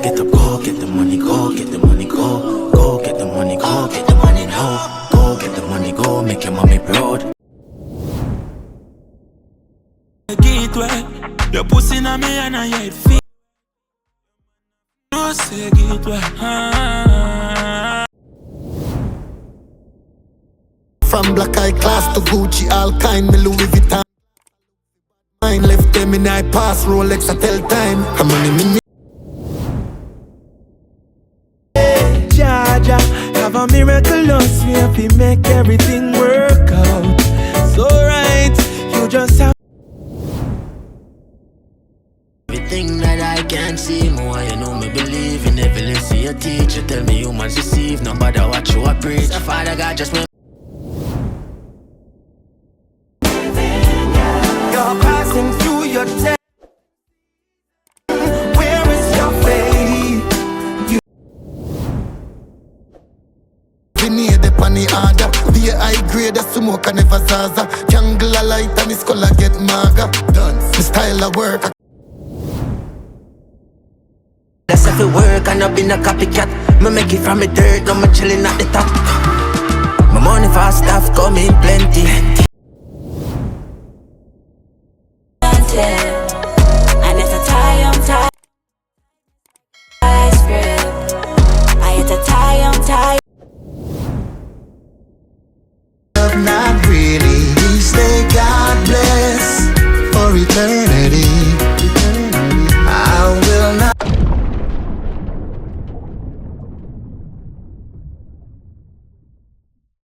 get up, go get the money, go get the money, go. Go get the money, go get the money now. Go get the money, go make your mommy proud. Get wet, your pussy na me and I head feet. No say get wet. From black eye class to Gucci, all kind, me Louis Vuitton. Mine left them in I pass Rolex, I tell time. I'm money me. Jaja, have a miraculous way to make everything work out. So right, you just have Everything that I can see, more you know me believe in. Never listen your teacher tell me humans deceive. No matter what you are preach, so Father God just went. you're passing through your time. Where is your faith? We need the panny order. Be a high grade, a smoke and never zaza. Jungle a light and his color get maga. Dance, the style of work. That's if it work and I've been a copycat. Me make it from the dirt, now me chillin' at the top. My money for stuff coming plenty.